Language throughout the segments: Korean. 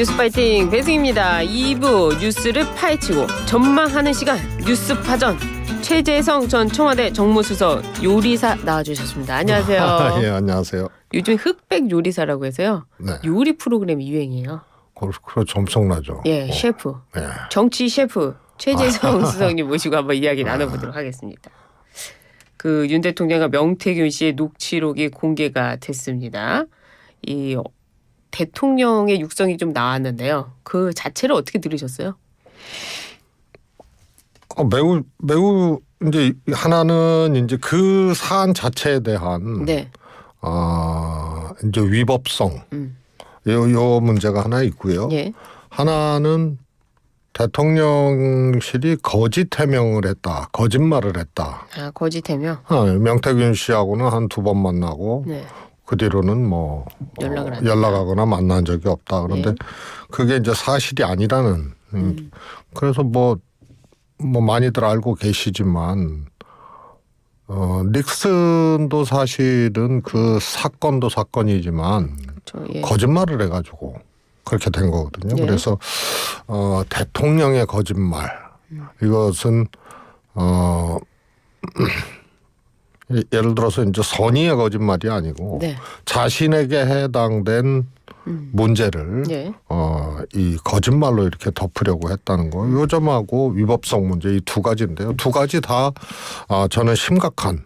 뉴스 파이팅 배승입니다. 2부 뉴스를 파헤치고 전망하는 시간 뉴스 파전. 최재성 전 청와대 정무수석 요리사 나와주셨습니다. 안녕하세요. 예, 안녕하세요. 요즘 흑백 요리사라고 해서요. 네. 요리 프로그램이 유행이에요. 그렇죠. 엄청나죠. 예, 셰프. 예. 정치 셰프 최재성 수석님 모시고 한번 이야기 나눠보도록 하겠습니다. 그 윤 대통령과 명태균 씨의 녹취록이 공개가 됐습니다. 이 대통령의 육성이 좀 나왔는데요. 그 자체를 어떻게 들으셨어요? 매우 이제 하나는 이제 그 사안 자체에 대한 네. 이제 위법성 요 문제가 하나 있고요. 예. 하나는 대통령실이 거짓 해명을 했다, 거짓말을 했다. 아, 거짓 해명. 명태균 씨하고는 한 2번 만나고 네. 그 뒤로는 뭐 연락을 안 연락하거나 만난 적이 없다. 그런데 네. 그게 이제 사실이 아니라는. 그래서 뭐 많이들 알고 계시지만 닉슨도 사실은 그 사건도 사건이지만 그렇죠. 예. 거짓말을 해가지고 그렇게 된 거거든요. 네. 그래서 대통령의 거짓말 이것은 예를 들어서 이제 선의의 거짓말이 아니고 네. 자신에게 해당된 문제를 예. 이 거짓말로 이렇게 덮으려고 했다는 거. 요점하고 위법성 문제 이 두 가지인데요. 두 가지 다 저는 심각한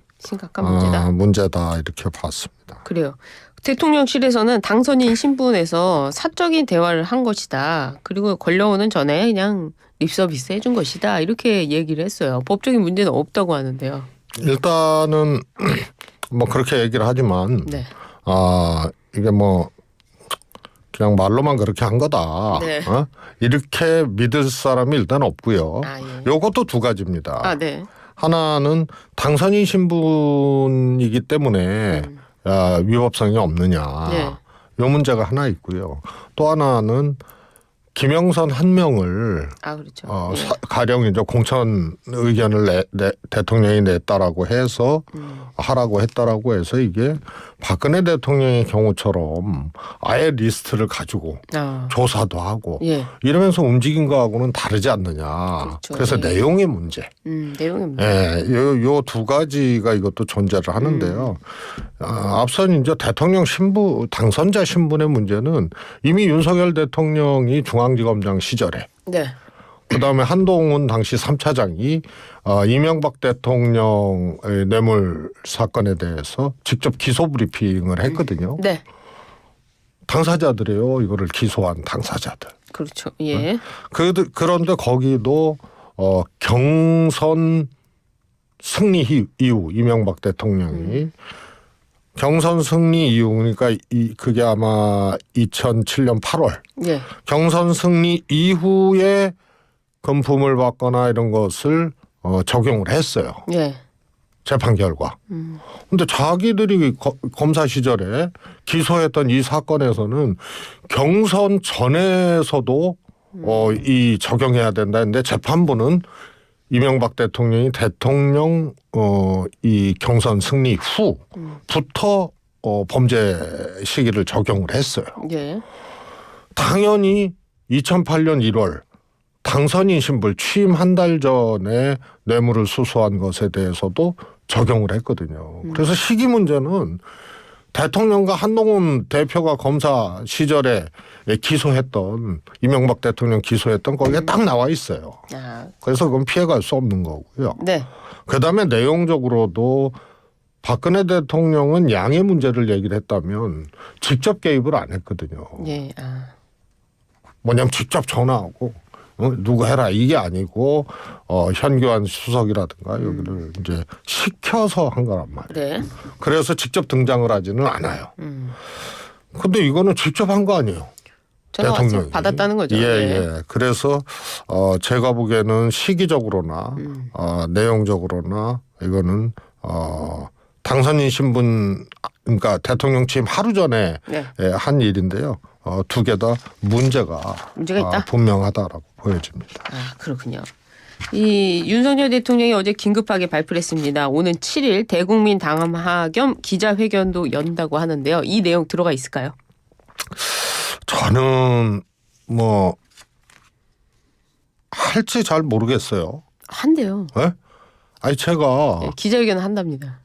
문제다. 문제다 이렇게 봤습니다. 그래요. 대통령실에서는 당선인 신분에서 사적인 대화를 한 것이다. 그리고 걸려오는 전에 그냥 립서비스 해준 것이다. 이렇게 얘기를 했어요. 법적인 문제는 없다고 하는데요. 일단은 뭐 그렇게 얘기를 하지만 네. 이게 뭐 그냥 말로만 그렇게 한 거다. 네. 이렇게 믿을 사람이 일단 없고요. 예. 요것도 두 가지입니다. 네. 하나는 당선인 신분이기 때문에 위법성이 없느냐. 네. 요 문제가 하나 있고요. 또 하나는 김영선 한 명을 그렇죠. 가령 이제 공천 의견을 대통령이 냈다라고 해서 하라고 했다라고 해서 이게 박근혜 대통령의 경우처럼 아예 리스트를 가지고 조사도 하고 예. 이러면서 움직인 거하고는 다르지 않느냐. 그렇죠. 그래서 예. 내용의 문제. 내용의 문제. 예, 요 두 가지가 이것도 존재를 하는데요. 앞선 이제 대통령 신분, 당선자 신분의 문제는 이미 윤석열 대통령이 중앙지검장 시절에 네. 그다음에 한동훈 당시 3차장이 이명박 대통령의 뇌물 사건에 대해서 직접 기소 브리핑을 했거든요. 네. 당사자들이에요. 이거를 기소한 당사자들. 그렇죠. 예. 그런데 거기도 경선 승리 이후 이명박 대통령이 경선 승리 이후 그러니까 그게 아마 2007년 8월 예. 경선 승리 이후에 금품을 받거나 이런 것을 적용을 했어요. 예. 재판 결과. 근데 자기들이 검사 시절에 기소했던 이 사건에서는 경선 전에서도 이 적용해야 된다 했는데 재판부는 이명박 대통령이 대통령 이 경선 승리 후부터 범죄 시기를 적용을 했어요. 예. 당연히 2008년 1월 당선인 신분 취임 한 달 전에 뇌물을 수수한 것에 대해서도 적용을 했거든요. 그래서 시기 문제는 대통령과 한동훈 대표가 검사 시절에 기소했던 이명박 대통령 기소했던 거기에 딱 나와 있어요. 그래서 그건 피해갈 수 없는 거고요. 네. 그다음에 내용적으로도 박근혜 대통령은 양의 문제를 얘기를 했다면 직접 개입을 안 했거든요. 예. 뭐냐면 직접 전화하고 누구 해라 이게 아니고 현교안 수석이라든가 여기를 이제 시켜서 한 거란 말이에요. 네. 그래서 직접 등장을 하지는 않아요. 근데 이거는 직접 한 거 아니에요. 대통령이 받았다는 거죠. 예. 그래서 제가 보기에는 시기적으로나 내용적으로나 이거는 당선인 신분 그러니까 대통령 취임 하루 전에 한 일인데요. 두 개 다 문제가 있다? 분명하다라고 보여집니다. 그렇군요. 이 윤석열 대통령이 어제 긴급하게 발표를 했습니다. 오는 7일 대국민 당화 겸 기자회견도 연다고 하는데요. 이 내용 들어가 있을까요? 저는 뭐 할지 잘 모르겠어요. 한대요. 예? 아니 제가 예, 기자회견 한답니다.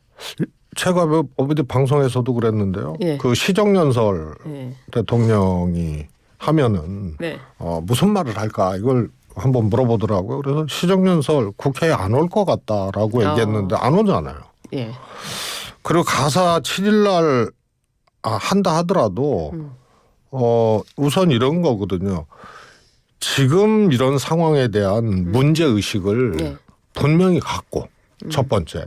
제가 어디 방송에서도 그랬는데요. 예. 그 시정연설 예. 대통령이 하면은 네. 무슨 말을 할까 이걸 한번 물어보더라고요. 그래서 시정연설 국회에 안 올 것 같다라고 얘기했는데 안 오잖아요. 예. 그리고 가사 7일 날 한다 하더라도 우선 이런 거거든요. 지금 이런 상황에 대한 문제 의식을 네. 분명히 갖고 첫 번째,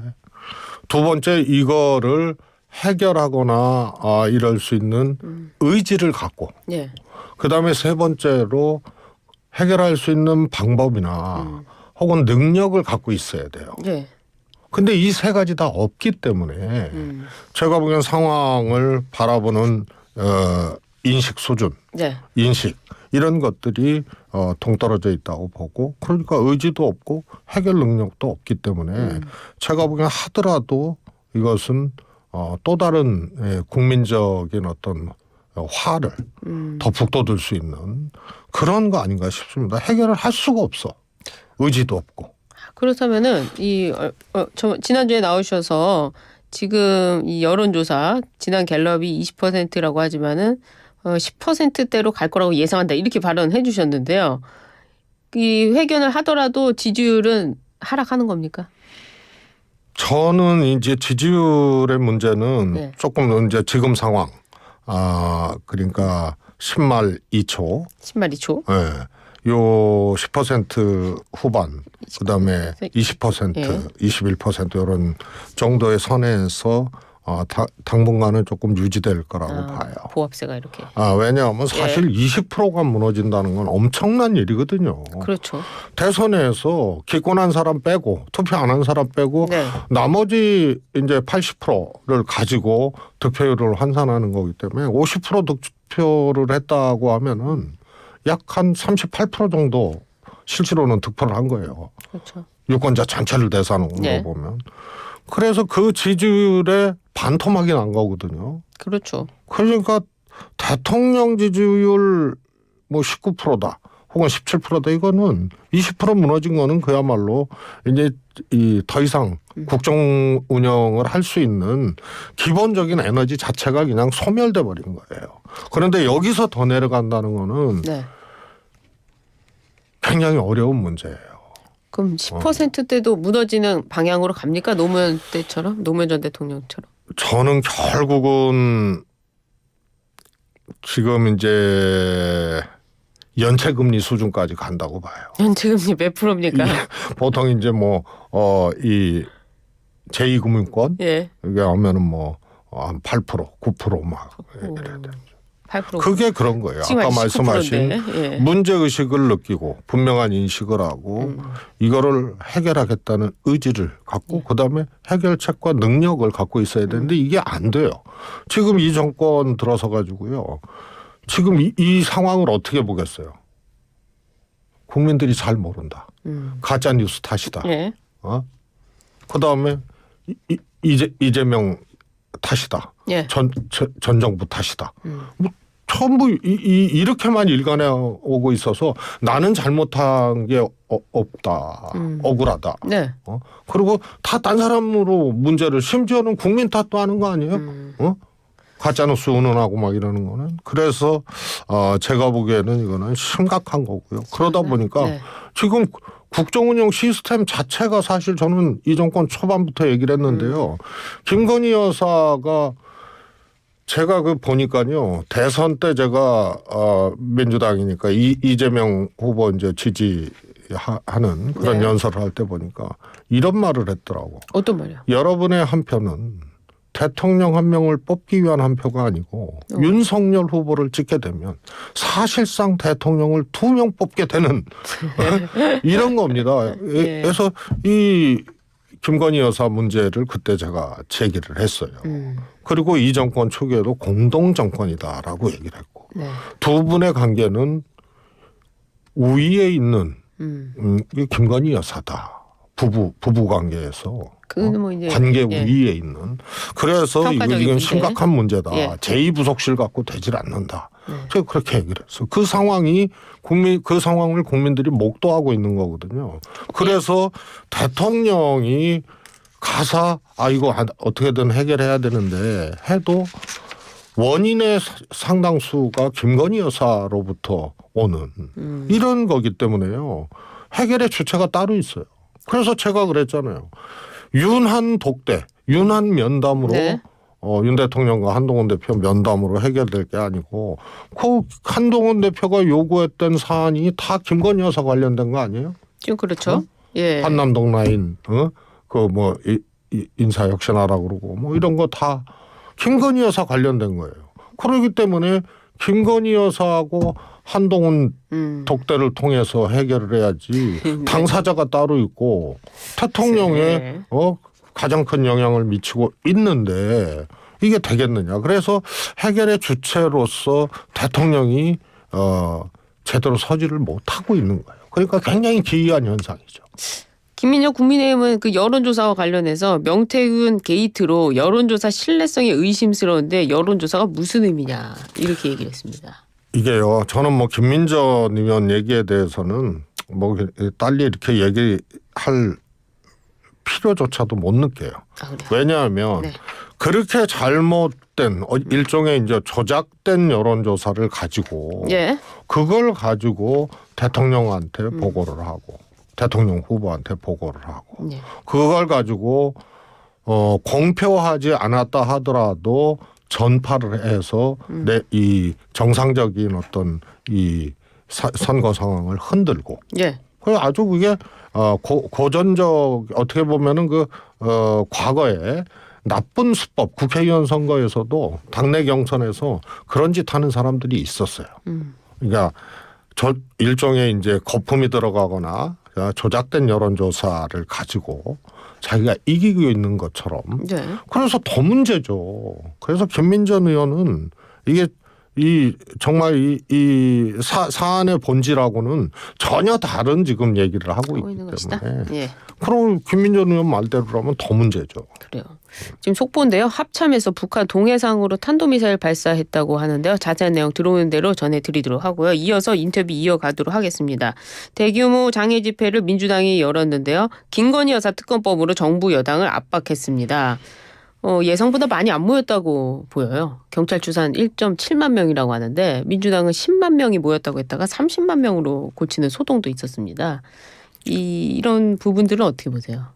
두 번째 이거를 해결하거나 이럴 수 있는 의지를 갖고, 예. 그다음에 세 번째로 해결할 수 있는 방법이나 혹은 능력을 갖고 있어야 돼요. 예. 근데 이 세 가지 다 없기 때문에 제가 보기엔 상황을 바라보는 인식 수준, 네. 인식 이런 것들이 동떨어져 있다고 보고, 그러니까 의지도 없고 해결 능력도 없기 때문에 제가 보기엔 하더라도 이것은 또 다른 국민적인 어떤 화를 더 북돋을 수 있는 그런 거 아닌가 싶습니다. 해결을 할 수가 없어. 의지도 없고. 그렇다면은 지난주에 나오셔서 지금 이 여론조사 지난 갤럽이 20%라고 하지만은 10%대로 갈 거라고 예상한다 이렇게 발언해 주셨는데요. 이 회견을 하더라도 지지율은 하락하는 겁니까? 저는 이제 지지율의 문제는 네. 조금 이제 지금 상황, 그러니까 10말 2초, 10말 2초. 예. 요 10% 후반, 그다음에 20%, 예. 21% 이런 정도의 선에서 당분간은 조금 유지될 거라고 봐요. 보합세가 이렇게. 왜냐하면 사실 20%가 무너진다는 건 엄청난 일이거든요. 그렇죠. 대선에서 기권한 사람 빼고 투표 안 한 사람 빼고 네. 나머지 이제 80%를 가지고 득표율을 환산하는 거기 때문에 50% 득표를 했다고 하면은 약 한 38% 정도 실제로는 득표를 한 거예요. 그렇죠. 유권자 전체를 대상으로 네. 보면. 그래서 그 지지율에 반토막이 난 거거든요. 그렇죠. 그러니까 대통령 지지율 뭐 19%다 혹은 17%다 이거는 20% 무너진 거는 그야말로 이제 더 이상 국정 운영을 할 수 있는 기본적인 에너지 자체가 그냥 소멸돼 버린 거예요. 그런데 여기서 더 내려간다는 거는 네. 굉장히 어려운 문제예요. 그럼 10%대도 무너지는 방향으로 갑니까? 노무현 때처럼? 노무현 전 대통령처럼? 저는 결국은 지금 이제 연체금리 수준까지 간다고 봐요. 연체금리 몇 프로입니까? 보통 이제 이 제2금융권 예. 이게 하면은 한 8%, 9%막 이래야 돼. 8%. 그게 그런 거예요. 지금 아까 아직 말씀하신 19%인데. 예. 문제 의식을 느끼고 분명한 인식을 하고 이거를 해결하겠다는 의지를 갖고 그다음에 해결책과 능력을 갖고 있어야 되는데 이게 안 돼요. 지금 이 정권 들어서 가지고요. 지금 이 상황을 어떻게 보겠어요? 국민들이 잘 모른다. 가짜 뉴스 탓이다. 예. 그다음에 이재명 탓이다. 예. 전 정부 탓이다. 뭐 전부 이렇게만 일관해 오고 있어서 나는 잘못한 게 없다. 억울하다. 네. 그리고 다 딴 사람으로 문제를 심지어는 국민 탓도 하는 거 아니에요? 가짜뉴스 운운하고 막 이러는 거는. 그래서 제가 보기에는 이거는 심각한 거고요. 그러다 보니까 네. 지금 국정운영 시스템 자체가 사실 저는 이 정권 초반부터 얘기를 했는데요. 김건희 여사가 제가 보니까요. 대선 때 제가 민주당이니까 이재명 후보 이제 지지하는 그런 네. 연설을 할 때 보니까 이런 말을 했더라고. 어떤 말이요? 여러분의 한 표는 대통령 한 명을 뽑기 위한 한 표가 아니고 윤석열 후보를 찍게 되면 사실상 대통령을 2명 뽑게 되는 이런 겁니다. 예. 그래서 이 김건희 여사 문제를 그때 제가 제기를 했어요. 그리고 이 정권 초기에도 공동정권이다라고 얘기를 했고 네. 두 분의 관계는 우위에 있는 이 김건희 여사다. 부부 관계에서 이제 관계 예. 우위에 있는. 그래서 이거 평가적인 지금 문제. 심각한 문제다. 예. 제2부속실 갖고 되질 않는다. 제가 그렇게 얘기를 했어요. 그 상황이 그 상황을 국민들이 목도하고 있는 거거든요. 그래서 대통령이 가서 이거 어떻게든 해결해야 되는데 해도 원인의 상당수가 김건희 여사로부터 오는 이런 거기 때문에요. 해결의 주체가 따로 있어요. 그래서 제가 그랬잖아요. 윤한 독대, 윤한 면담으로 네. 윤 대통령과 한동훈 대표 면담으로 해결될 게 아니고 그 한동훈 대표가 요구했던 사안이 다 김건희 여사 관련된 거 아니에요? 지금 그렇죠. 예. 한남동 라인 그 뭐 인사혁신하라고 그러고 뭐 이런 거 다 김건희 여사 관련된 거예요. 그렇기 때문에 김건희 여사하고 한동훈 독대를 통해서 해결을 해야지 당사자가 따로 있고 대통령에 네. 가장 큰 영향을 미치고 있는데 이게 되겠느냐. 그래서 해결의 주체로서 대통령이 제대로 서지를 못하고 있는 거예요. 그러니까 굉장히 기이한 현상이죠. 김민혁 국민의힘은 그 여론조사와 관련해서 명태균 게이트로 여론조사 신뢰성이 의심스러운데 여론조사가 무슨 의미냐 이렇게 얘기를 했습니다. 이게요. 저는 뭐 김민전 의원 얘기에 대해서는 뭐 딸리 이렇게 얘기할 필요조차도 못 느껴요. 그래요? 왜냐하면 네. 그렇게 잘못된 일종의 이제 조작된 여론조사를 가지고 예. 그걸 가지고 대통령한테 보고를 하고 대통령 후보한테 보고를 하고 네. 그걸 가지고 공표하지 않았다 하더라도 전파를 해서 이 정상적인 어떤 이 선거 상황을 흔들고 예. 그 아주 그게 고전적 어떻게 보면은 과거에 나쁜 수법 국회의원 선거에서도 당내 경선에서 그런 짓 하는 사람들이 있었어요. 그러니까 일종의 이제 거품이 들어가거나 조작된 여론조사를 가지고 자기가 이기고 있는 것처럼. 네. 그래서 더 문제죠. 그래서 김민전 의원은 이게 정말 이 사안의 본질하고는 전혀 다른 지금 얘기를 하고 있기 있는 때문에. 것이다. 예. 그럼 김민전 의원 말대로라면 더 문제죠. 그래요. 지금 속보인데요. 합참에서 북한 동해상으로 탄도미사일 발사했다고 하는데요. 자세한 내용 들어오는 대로 전해드리도록 하고요. 이어서 인터뷰 이어가도록 하겠습니다. 대규모 장애 집회를 민주당이 열었는데요. 김건희 여사 특검법으로 정부 여당을 압박했습니다. 예상보다 많이 안 모였다고 보여요. 경찰 추산 1.7만 명이라고 하는데 민주당은 10만 명이 모였다고 했다가 30만 명으로 고치는 소동도 있었습니다. 이런 부분들은 어떻게 보세요?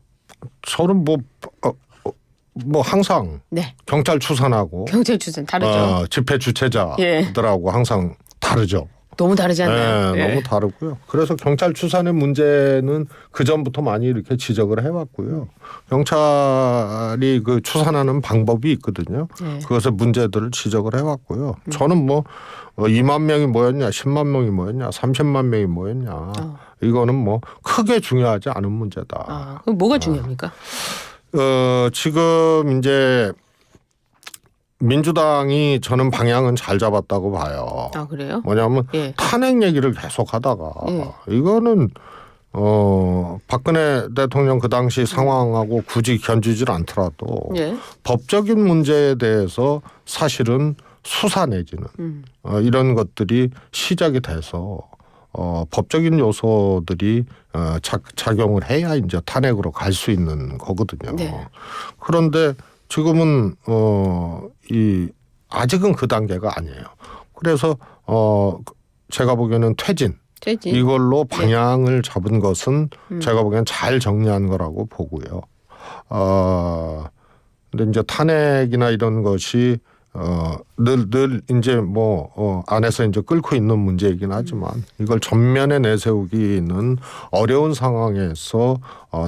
저는 뭐 항상 네. 경찰 추산하고 경찰 추산 다르죠. 집회 주최자들하고 항상 다르죠. 너무 다르지 않나요? 네, 너무 다르고요. 그래서 경찰 추산의 문제는 그 전부터 많이 이렇게 지적을 해왔고요. 경찰이 그 추산하는 방법이 있거든요. 네. 그것의 문제들을 지적을 해왔고요. 저는 뭐 2만 명이 모였냐, 10만 명이 모였냐, 30만 명이 모였냐, 이거는 뭐 크게 중요하지 않은 문제다. 그럼 뭐가 중요합니까? 지금 이제 민주당이 저는 방향은 잘 잡았다고 봐요. 그래요? 뭐냐면 예. 탄핵 얘기를 계속 하다가 이거는 박근혜 대통령 그 당시 상황하고 굳이 견주질 않더라도 예. 법적인 문제에 대해서 사실은 수사 내지는 이런 것들이 시작이 돼서 법적인 요소들이 작용을 해야 이제 탄핵으로 갈 수 있는 거거든요. 네. 그런데 지금은 아직은 그 단계가 아니에요. 그래서 제가 보기에는 퇴진 이걸로 방향을 잡은 것은 제가 보기엔 잘 정리한 거라고 보고요. 근데 이제 탄핵이나 이런 것이 늘 이제 뭐 안에서 이제 끓고 있는 문제이긴 하지만 이걸 전면에 내세우기는 어려운 상황에서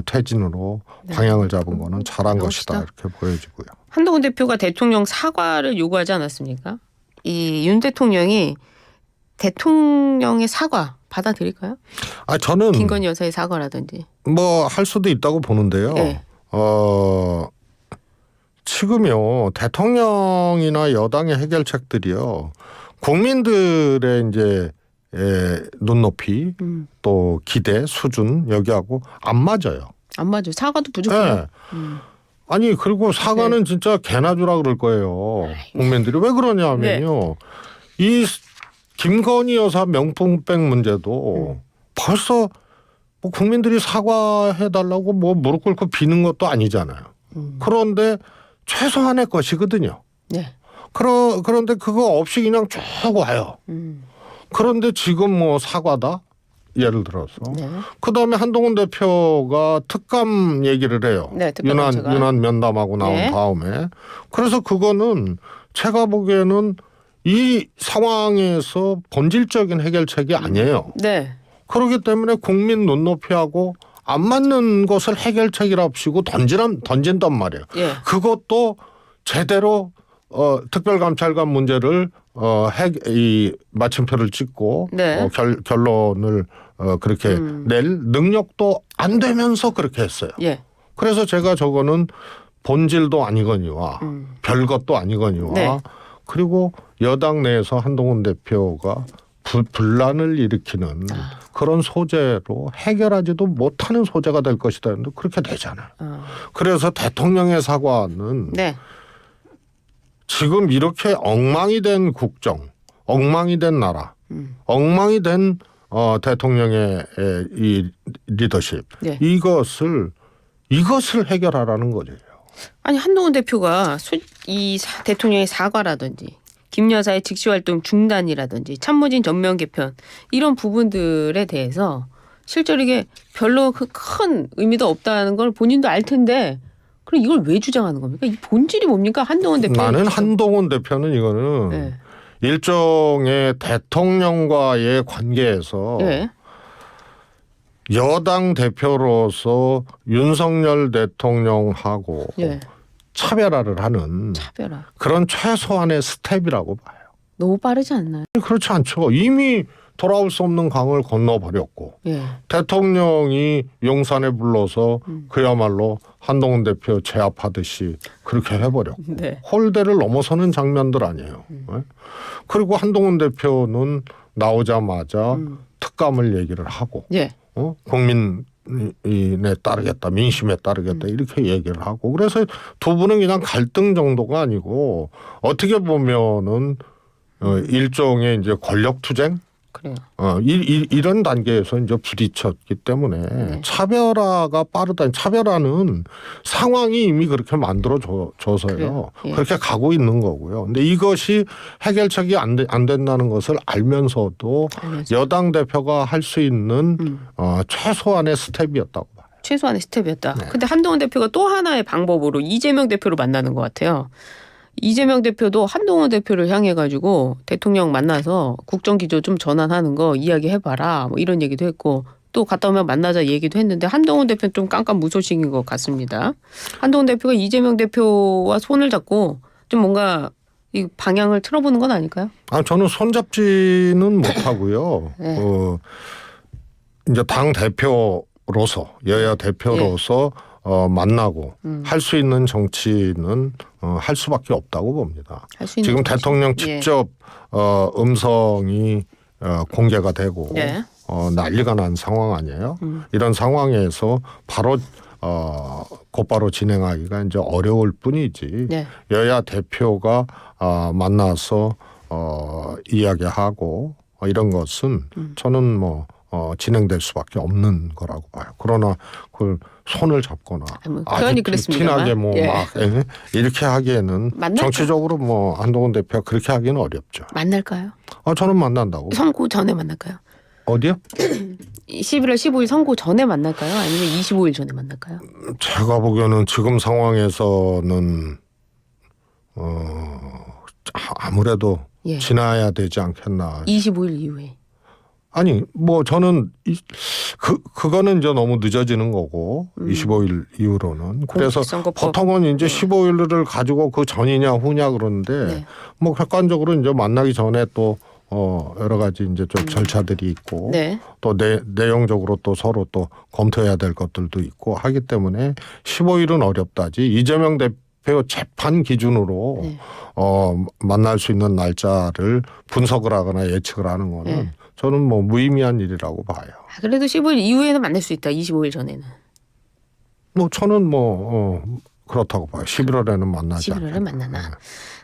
퇴진으로 방향을 잡은 거는 잘한 것이다 이렇게 보여지고요. 한동훈 대표가 대통령 사과를 요구하지 않았습니까? 이 윤 대통령이 대통령의 사과 받아들일까요? 저는 김건희 여사의 사과라든지. 뭐 할 수도 있다고 보는데요. 네. 지금요 대통령이나 여당의 해결책들이요 국민들의 이제 눈높이 또 기대 수준 여기하고 안 맞아요. 안 맞아요. 사과도 부족해요. 네. 아니 그리고 사과는 진짜 개나 주라 그럴 거예요. 국민들이 왜 그러냐면요. 이 김건희 여사 명품백 문제도 벌써 뭐 국민들이 사과해달라고 뭐 무릎 꿇고 비는 것도 아니잖아요. 그런데 최소한의 것이거든요. 네. 그런데 그거 없이 그냥 쭉 와요. 그런데 지금 뭐 사과다? 예를 들어서. 네. 그다음에 한동훈 대표가 특감 얘기를 해요. 네, 특감검사가. 윤한 면담하고 나온 네. 다음에. 그래서 그거는 제가 보기에는 이 상황에서 본질적인 해결책이 아니에요. 네. 그렇기 때문에 국민 눈높이하고 안 맞는 것을 해결책이랍시고 던진단 말이에요. 예. 그것도 제대로 특별감찰관 문제를 이 마침표를 찍고 네. 결론을 그렇게 낼 능력도 안 되면서 그렇게 했어요. 예. 그래서 제가 저거는 본질도 아니거니와 별것도 아니거니와 네. 그리고 여당 내에서 한동훈 대표가 분란을 일으키는 그런 소재로 해결하지도 못하는 소재가 될 것이다 했는데 그렇게 되잖아요. 그래서 대통령의 사과는 네. 지금 이렇게 엉망이 된 국정, 엉망이 된 나라, 엉망이 된 대통령의 이 리더십 네. 이것을 해결하라는 거죠. 아니 한동훈 대표가 대통령의 사과라든지 김 여사의 직시활동 중단이라든지 참모진 전면 개편 이런 부분들에 대해서 실제로 이게 별로 큰 의미도 없다는 걸 본인도 알 텐데 그럼 이걸 왜 주장하는 겁니까? 이 본질이 뭡니까? 한동훈 대표. 나는 한동훈 대표는 이거는 네. 일종의 대통령과의 관계에서 네. 여당 대표로서 윤석열 대통령하고 네. 차별화를 하는 차별화. 그런 최소한의 스텝이라고 봐요. 너무 빠르지 않나요? 그렇지 않죠. 이미 돌아올 수 없는 강을 건너버렸고 예. 대통령이 용산에 불러서 그야말로 한동훈 대표 제압하듯이 그렇게 해버렸고 네. 홀대를 넘어서는 장면들 아니에요. 네? 그리고 한동훈 대표는 나오자마자 특감을 얘기를 하고 예. 국민에 따르겠다, 민심에 따르겠다 이렇게 얘기를 하고 그래서 두 분은 그냥 갈등 정도가 아니고 어떻게 보면은 일종의 이제 권력 투쟁. 그래요. 이런 단계에서 이제 부딪혔기 때문에 네. 차별화가 빠르다. 차별화는 상황이 이미 그렇게 만들어져서요. 그래요. 예. 그렇게 가고 있는 거고요. 근데 이것이 해결책이 안 된다는 것을 알면서도 여당 대표가 할 수 있는 최소한의 스텝이었다고 봐요. 최소한의 스텝이었다. 네. 근데 한동훈 대표가 또 하나의 방법으로 이재명 대표를 만나는 것 같아요. 이재명 대표도 한동훈 대표를 향해 가지고 대통령 만나서 국정기조 좀 전환하는 거 이야기해봐라 뭐 이런 얘기도 했고 또 갔다 오면 만나자 얘기도 했는데 한동훈 대표는 좀 깜깜무소식인 것 같습니다. 한동훈 대표가 이재명 대표와 손을 잡고 좀 뭔가 이 방향을 틀어보는 건 아닐까요? 저는 손잡지는 못하고요. 네. 이제 당 대표로서 여야 대표로서 만나고 할 수 있는 정치는 할 수밖에 없다고 봅니다. 할 수 있는 지금 정치. 대통령 직접 음성이 공개가 되고 네. 난리가 난 상황 아니에요. 이런 상황에서 바로 곧바로 진행하기가 이제 어려울 뿐이지 네. 여야 대표가 만나서 이야기하고 이런 것은 저는 뭐 진행될 수밖에 없는 거라고 봐요. 그러나 그걸 손을 잡거나 뭐 아주 표현이 그랬습니다만. 티나게 뭐 예. 막 이렇게 하기에는 만날까? 정치적으로 뭐 한동훈 대표가 그렇게 하기는 어렵죠. 만날까요? 저는 만난다고. 선고 전에 만날까요? 어디요? 11월 15일 선고 전에 만날까요? 아니면 25일 전에 만날까요? 제가 보기에는 지금 상황에서는 아무래도 예. 지나야 되지 않겠나. 25일 이후에. 아니 뭐 저는 그거는 이제 너무 늦어지는 거고 25일 이후로는 그래서 공직선거법. 보통은 이제 15일을 가지고 그 전이냐 후냐 그러는데 네. 뭐 객관적으로 이제 만나기 전에 또 여러 가지 이제 좀 절차들이 있고 네. 또 내용적으로 또 서로 또 검토해야 될 것들도 있고 하기 때문에 15일은 어렵다지 이재명 대표 재판 기준으로 네. 만날 수 있는 날짜를 분석을 하거나 예측을 하는 거는 네. 저는 뭐 무의미한 일이라고 봐요. 그래도 15일 이후에는 만날 수 있다. 25일 전에는. 뭐 저는 그렇다고 봐요. 11월에는 만나지 11월에 않겠다. 만나나.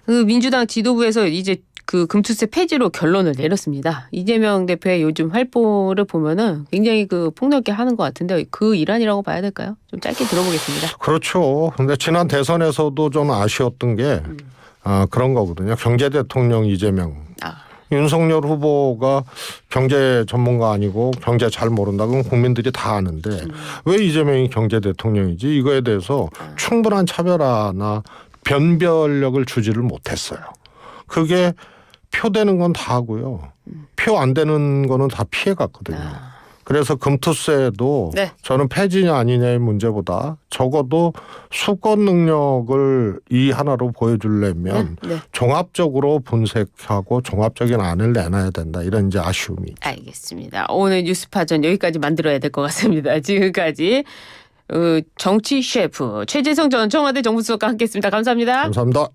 그 민주당 지도부에서 이제 그 금투세 폐지로 결론을 내렸습니다. 이재명 대표의 요즘 활보를 보면은 굉장히 그 폭넓게 하는 것 같은데 그 일환이라고 봐야 될까요? 좀 짧게 들어보겠습니다. 그렇죠. 근데 지난 대선에서도 좀 아쉬웠던 게 그런 거거든요. 경제 대통령 이재명. 윤석열 후보가 경제 전문가 아니고 경제 잘 모른다. 그건 국민들이 다 아는데 왜 이재명이 경제 대통령이지? 이거에 대해서 충분한 차별화나 변별력을 주지를 못했어요. 그게 표 되는 건 다 하고요. 표 안 되는 거는 다 피해갔거든요. 그래서 금투세도 네. 저는 폐지냐 아니냐의 문제보다 적어도 수권 능력을 이 하나로 보여주려면 네. 종합적으로 분석하고 종합적인 안을 내놔야 된다. 이런 이제 아쉬움이. 알겠습니다. 오늘 뉴스파전 여기까지 만들어야 될 것 같습니다. 지금까지 정치 셰프 최재성 전 청와대 정무수석과 함께했습니다. 감사합니다. 감사합니다.